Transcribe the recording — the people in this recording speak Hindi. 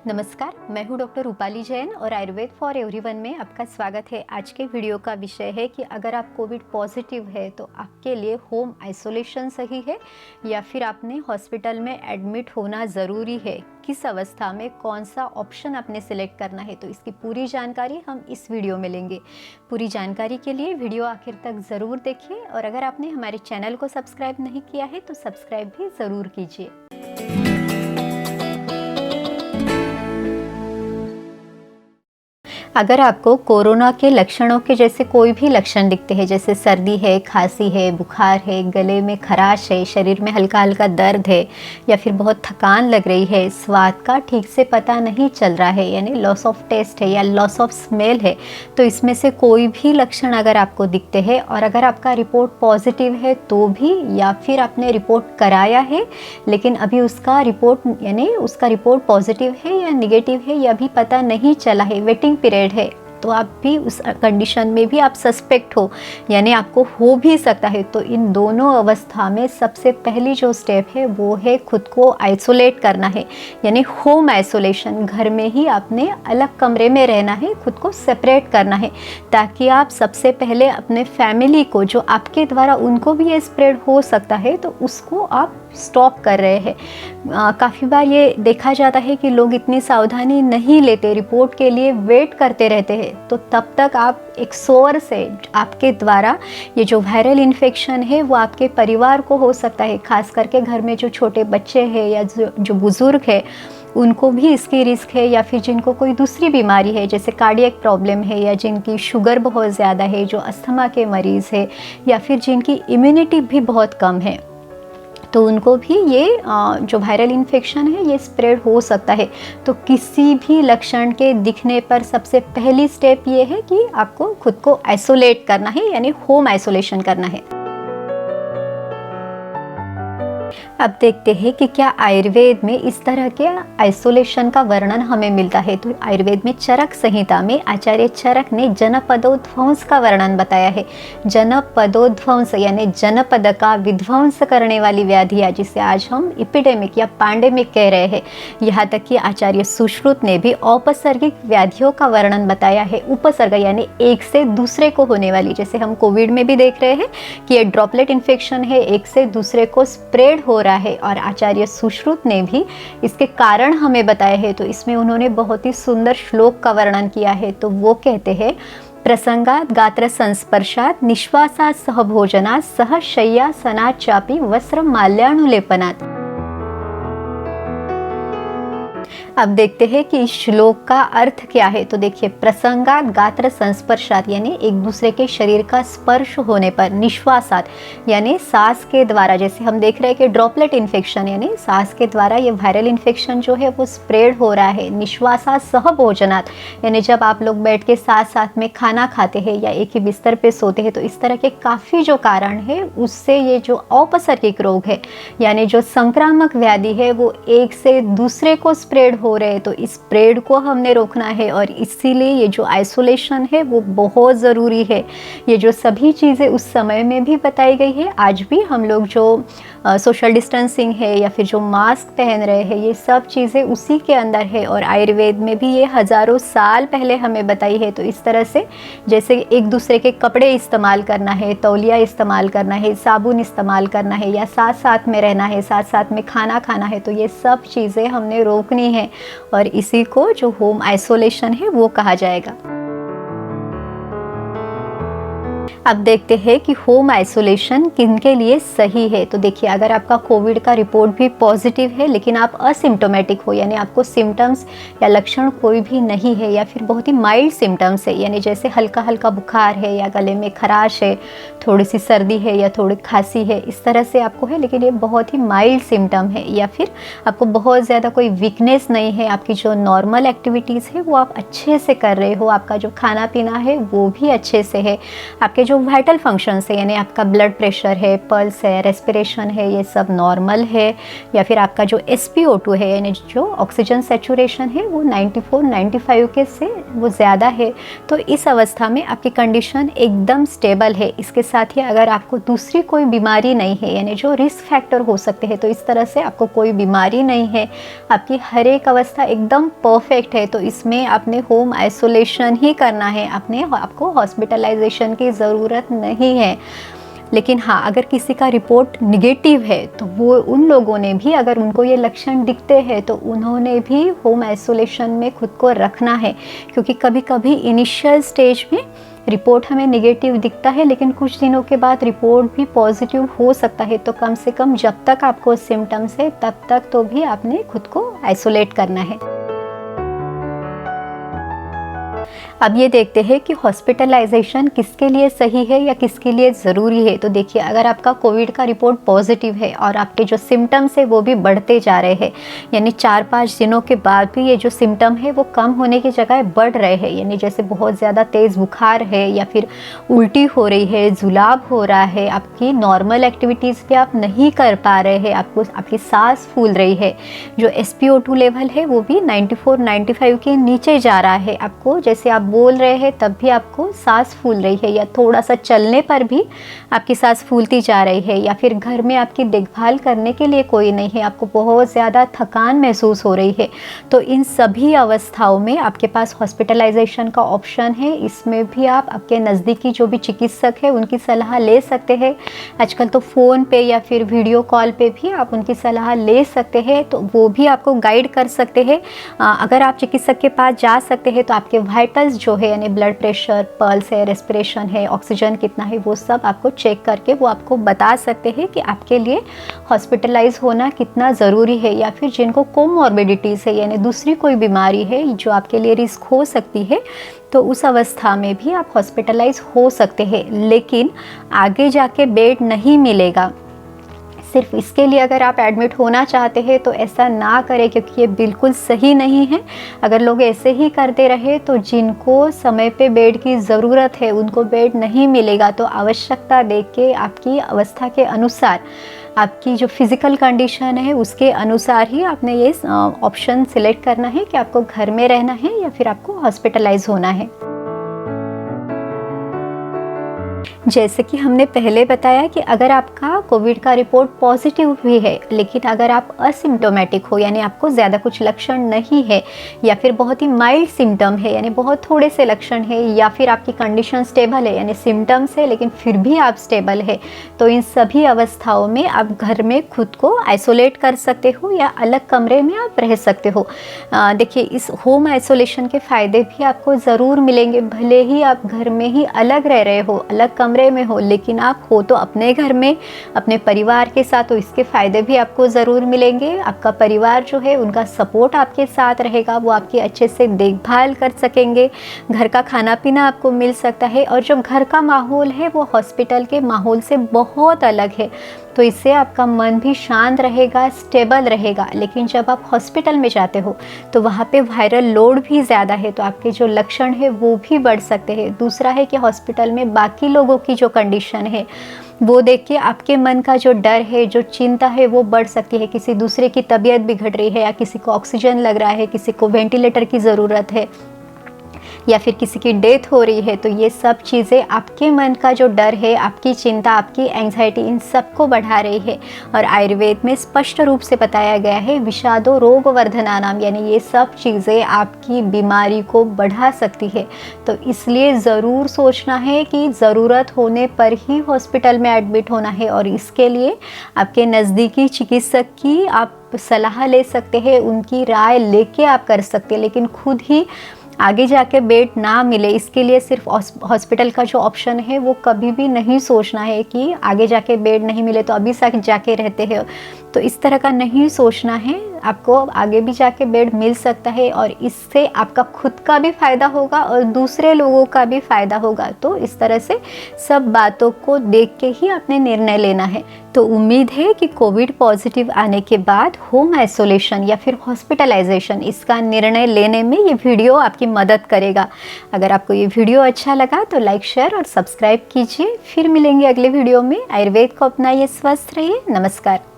नमस्कार, मैं हूँ डॉक्टर रूपाली जैन और आयुर्वेद फॉर एवरीवन में आपका स्वागत है। आज के वीडियो का विषय है कि अगर आप कोविड पॉजिटिव है तो आपके लिए होम आइसोलेशन सही है या फिर आपने हॉस्पिटल में एडमिट होना ज़रूरी है। किस अवस्था में कौन सा ऑप्शन आपने सिलेक्ट करना है, तो इसकी पूरी जानकारी हम इस वीडियो में लेंगे। पूरी जानकारी के लिए वीडियो आखिर तक ज़रूर देखिए और अगर आपने हमारे चैनल को सब्सक्राइब नहीं किया है तो सब्सक्राइब भी ज़रूर कीजिए। अगर आपको कोरोना के लक्षणों के जैसे कोई भी लक्षण दिखते हैं, जैसे सर्दी है, खांसी है, बुखार है, गले में खराश है, शरीर में हल्का हल्का दर्द है या फिर बहुत थकान लग रही है, स्वाद का ठीक से पता नहीं चल रहा है यानी लॉस ऑफ टेस्ट है या लॉस ऑफ स्मेल है, तो इसमें से कोई भी लक्षण अगर आपको दिखते हैं और अगर आपका रिपोर्ट पॉजिटिव है तो भी, या फिर आपने रिपोर्ट कराया है लेकिन अभी उसका रिपोर्ट पॉजिटिव है या निगेटिव है या अभी पता नहीं चला है, वेटिंग पीरियड है, तो आप भी उस कंडीशन में भी आप सस्पेक्ट हो यानी आपको हो भी सकता है, तो इन दोनों अवस्था में सबसे पहली जो स्टेप है वो है खुद को आइसोलेट करना है यानी होम आइसोलेशन। घर में ही आपने अलग कमरे में रहना है, खुद को सेपरेट करना है ताकि आप सबसे पहले अपने फैमिली को, जो आपके द्वारा उनको भी ये स्प्रेड हो सकता है, तो उसको आप स्टॉप कर रहे हैं। काफ़ी बार ये देखा जाता है कि लोग इतनी सावधानी नहीं लेते, रिपोर्ट के लिए वेट करते रहते हैं, तो तब तक आप एक सोर्स से आपके द्वारा ये जो वायरल इन्फेक्शन है वो आपके परिवार को हो सकता है, खास करके घर में जो छोटे बच्चे हैं या जो बुज़ुर्ग है उनको भी इसकी रिस्क है, या फिर जिनको कोई दूसरी बीमारी है जैसे कार्डियक प्रॉब्लम है या जिनकी शुगर बहुत ज़्यादा है, जो अस्थमा के मरीज़ है या फिर जिनकी इम्यूनिटी भी बहुत कम है, तो उनको भी ये जो वायरल इन्फेक्शन है ये स्प्रेड हो सकता है। तो किसी भी लक्षण के दिखने पर सबसे पहली स्टेप ये है कि आपको खुद को आइसोलेट करना है यानी होम आइसोलेशन करना है। अब देखते हैं कि क्या आयुर्वेद में इस तरह के आइसोलेशन का वर्णन हमें मिलता है। तो आयुर्वेद में चरक संहिता में आचार्य चरक ने जनपदोध्वंस का वर्णन बताया है। जनपदोध्वंस यानी जनपद का विध्वंस करने वाली व्याधि, जिसे आज हम एपिडेमिक या पैंडेमिक कह रहे हैं। यहाँ तक कि आचार्य सुश्रुत ने भी औपसर्गिक व्याधियों का वर्णन बताया है। उपसर्ग यानी एक से दूसरे को होने वाली, जैसे हम कोविड में भी देख रहे हैं कि ये ड्रॉपलेट इन्फेक्शन है, एक से दूसरे को स्प्रेड हो रहा है, और आचार्य सुश्रुत ने भी इसके कारण हमें बताए हैं। तो इसमें उन्होंने बहुत ही सुंदर श्लोक का वर्णन किया है। तो वो कहते हैं, प्रसंगात गात्र संस्पर्शात निश्वासात सह भोजनात सह शय्यासनात चापि वस्त्र माल्यानुलेपनात्। अब देखते हैं कि इस श्लोक का अर्थ क्या है। तो देखिए, प्रसंगात गात्र संस्पर्शात यानी एक दूसरे के शरीर का स्पर्श होने पर, निश्वासात यानी सांस के द्वारा, जैसे हम देख रहे हैं कि ड्रॉपलेट इन्फेक्शन यानी सांस के द्वारा ये वायरल इन्फेक्शन जो है वो स्प्रेड हो रहा है। निश्वासात सह भोजनात यानी जब आप लोग बैठ के साथ साथ में खाना खाते हैं या एक ही बिस्तर पे सोते हैं, तो इस तरह के काफ़ी जो कारण है उससे ये जो औपसर्गिक रोग है यानी जो संक्रामक व्याधि है वो एक से दूसरे को स्प्रेड हो रहे हैं। तो इस स्प्रेड को हमने रोकना है और इसीलिए ये जो आइसोलेशन है वो बहुत ज़रूरी है। ये जो सभी चीज़ें उस समय में भी बताई गई है, आज भी हम लोग जो सोशल डिस्टेंसिंग है या फिर जो मास्क पहन रहे हैं, ये सब चीज़ें उसी के अंदर है और आयुर्वेद में भी ये हज़ारों साल पहले हमें बताई है। तो इस तरह से जैसे एक दूसरे के कपड़े इस्तेमाल करना है, तौलिया इस्तेमाल करना है, साबुन इस्तेमाल करना है या साथ साथ में रहना है, साथ साथ में खाना खाना है, तो ये सब चीज़ें हमने रोकनी है और इसी को जो होम आइसोलेशन है वो कहा जाएगा। अब देखते हैं कि होम आइसोलेशन किनके लिए सही है। तो देखिए, अगर आपका कोविड का रिपोर्ट भी पॉजिटिव है लेकिन आप असिम्टोमेटिक हो यानी आपको सिम्टम्स या लक्षण कोई भी नहीं है या फिर बहुत ही माइल्ड सिम्टम्स है यानी जैसे हल्का हल्का बुखार है या गले में खराश है, थोड़ी सी सर्दी है या थोड़ी खांसी है, इस तरह से आपको है लेकिन ये बहुत ही माइल्ड सिम्टम है, या फिर आपको बहुत ज़्यादा कोई वीकनेस नहीं है, आपकी जो नॉर्मल एक्टिविटीज़ है वो आप अच्छे से कर रहे हो, आपका जो खाना पीना है वो भी अच्छे से है, आपके जो वाइटल फंक्शंस है, यानी आपका ब्लड प्रेशर है, पल्स है, रेस्पिरेशन है, ये सब नॉर्मल है, या फिर आपका जो SpO2 है यानी जो ऑक्सीजन सेचुरेशन है वो 94-95 के से वो ज़्यादा है, तो इस अवस्था में आपकी कंडीशन एकदम स्टेबल है। इसके साथ ही अगर आपको दूसरी कोई बीमारी नहीं है, यानी जो रिस्क फैक्टर हो सकते हैं, तो इस तरह से आपको कोई बीमारी नहीं है, आपकी हर एक अवस्था एकदम परफेक्ट है, तो इसमें आपने होम आइसोलेशन ही करना है, आपको हॉस्पिटलाइजेशन की ज़रूरत नहीं है। लेकिन हाँ, अगर किसी का रिपोर्ट निगेटिव है तो वो उन लोगों ने भी, अगर उनको ये लक्षण दिखते हैं तो उन्होंने भी होम आइसोलेशन में खुद को रखना है, क्योंकि कभी कभी इनिशियल स्टेज में रिपोर्ट हमें निगेटिव दिखता है, लेकिन कुछ दिनों के बाद रिपोर्ट भी पॉजिटिव हो सकता है। तो कम से कम जब तक आपको सिम्टम्स है तब तक तो भी आपने खुद को आइसोलेट करना है। अब ये देखते हैं कि हॉस्पिटलाइजेशन किसके लिए सही है या किसके लिए ज़रूरी है। तो देखिए, अगर आपका कोविड का रिपोर्ट पॉजिटिव है और आपके जो सिम्टम्स है वो भी बढ़ते जा रहे हैं, यानी 4-5 दिनों के बाद भी ये जो सिम्टम है वो कम होने की जगह बढ़ रहे हैं, यानी जैसे बहुत ज़्यादा तेज़ बुखार है या फिर उल्टी हो रही है, जुलाब हो रहा है, आपकी नॉर्मल एक्टिविटीज़ भी आप नहीं कर पा रहे हैं, आपकी सांस फूल रही है, जो SpO2 लेवल है वो भी 94-95 के नीचे जा रहा है, आपको जैसे आप बोल रहे हैं तब भी आपको सांस फूल रही है, या थोड़ा सा चलने पर भी आपकी सांस फूलती जा रही है, या फिर घर में आपकी देखभाल करने के लिए कोई नहीं है, आपको बहुत ज़्यादा थकान महसूस हो रही है, तो इन सभी अवस्थाओं में आपके पास हॉस्पिटलाइजेशन का ऑप्शन है। इसमें भी आप आपके नज़दीकी जो भी चिकित्सक है उनकी सलाह ले सकते हैं। आजकल तो फ़ोन पे या फिर वीडियो कॉल पे भी आप उनकी सलाह ले सकते हैं, तो वो भी आपको गाइड कर सकते हैं। अगर आप चिकित्सक के पास जा सकते हैं तो आपके वाइटल्स जो है, यानी ब्लड प्रेशर, पल्स है, रेस्पिरेशन है, ऑक्सीजन कितना है, वो सब आपको चेक करके वो आपको बता सकते हैं कि आपके लिए हॉस्पिटलाइज होना कितना ज़रूरी है, या फिर जिनको कोमॉर्बिडिटीज़ है, यानी दूसरी कोई बीमारी है जो आपके लिए रिस्क हो सकती है, तो उस अवस्था में भी आप हॉस्पिटलाइज हो सकते हैं। लेकिन आगे जाके बेड नहीं मिलेगा, सिर्फ इसके लिए अगर आप एडमिट होना चाहते हैं तो ऐसा ना करें, क्योंकि ये बिल्कुल सही नहीं है। अगर लोग ऐसे ही करते रहे तो जिनको समय पे बेड की ज़रूरत है उनको बेड नहीं मिलेगा, तो आवश्यकता देख के आपकी अवस्था के अनुसार, आपकी जो फिज़िकल कंडीशन है उसके अनुसार ही आपने ये ऑप्शन सिलेक्ट करना है कि आपको घर में रहना है या फिर आपको हॉस्पिटलाइज होना है। जैसे कि हमने पहले बताया कि अगर आपका कोविड का रिपोर्ट पॉजिटिव भी है, लेकिन अगर आप असिम्टोमेटिक हो, यानी आपको ज़्यादा कुछ लक्षण नहीं है, या फिर बहुत ही माइल्ड सिम्टम है, यानी बहुत थोड़े से लक्षण है, या फिर आपकी कंडीशन स्टेबल है, यानी सिम्टम्स है लेकिन फिर भी आप स्टेबल है, तो इन सभी अवस्थाओं में आप घर में खुद को आइसोलेट कर सकते हो या अलग कमरे में आप रह सकते हो। देखिए, इस होम आइसोलेशन के फ़ायदे भी आपको ज़रूर मिलेंगे, भले ही आप घर में ही अलग रह रहे हो, अलग कमरे में हो, लेकिन आप हो तो अपने घर में अपने परिवार के साथ, तो इसके फ़ायदे भी आपको ज़रूर मिलेंगे। आपका परिवार जो है उनका सपोर्ट आपके साथ रहेगा, वो आपकी अच्छे से देखभाल कर सकेंगे, घर का खाना पीना आपको मिल सकता है, और जो घर का माहौल है वो हॉस्पिटल के माहौल से बहुत अलग है, तो इससे आपका मन भी शांत रहेगा, स्टेबल रहेगा। लेकिन जब आप हॉस्पिटल में जाते हो तो वहाँ पे वायरल लोड भी ज़्यादा है, तो आपके जो लक्षण है वो भी बढ़ सकते हैं। दूसरा है कि हॉस्पिटल में बाकी लोगों की जो कंडीशन है वो देख के आपके मन का जो डर है, जो चिंता है वो बढ़ सकती है। किसी दूसरे की तबीयत बिगड़ रही है, या किसी को ऑक्सीजन लग रहा है, किसी को वेंटिलेटर की ज़रूरत है, या फिर किसी की डेथ हो रही है, तो ये सब चीज़ें आपके मन का जो डर है, आपकी चिंता, आपकी एंग्जाइटी, इन सब को बढ़ा रही है। और आयुर्वेद में स्पष्ट रूप से बताया गया है, विषादो रोग वर्धनानाम, यानी ये सब चीज़ें आपकी बीमारी को बढ़ा सकती है। तो इसलिए ज़रूर सोचना है कि ज़रूरत होने पर ही हॉस्पिटल में एडमिट होना है, और इसके लिए आपके नज़दीकी चिकित्सक की आप सलाह ले सकते हैं, उनकी राय लेके आप कर सकते हैं। लेकिन खुद ही आगे जाके बेड ना मिले, इसके लिए सिर्फ हॉस्पिटल का जो ऑप्शन है वो कभी भी नहीं सोचना है कि आगे जाके बेड नहीं मिले तो अभी तक जाके रहते हैं, तो इस तरह का नहीं सोचना है। आपको आगे भी जाके बेड मिल सकता है और इससे आपका खुद का भी फ़ायदा होगा और दूसरे लोगों का भी फ़ायदा होगा। तो इस तरह से सब बातों को देख के ही आपने निर्णय लेना है। तो उम्मीद है कि कोविड पॉजिटिव आने के बाद होम आइसोलेशन या फिर हॉस्पिटलाइजेशन इसका निर्णय लेने में ये वीडियो आपकी मदद करेगा। अगर आपको ये वीडियो अच्छा लगा तो लाइक, शेयर और सब्सक्राइब कीजिए। फिर मिलेंगे अगले वीडियो में। आयुर्वेद को अपनाइए, स्वस्थ रहिए। नमस्कार।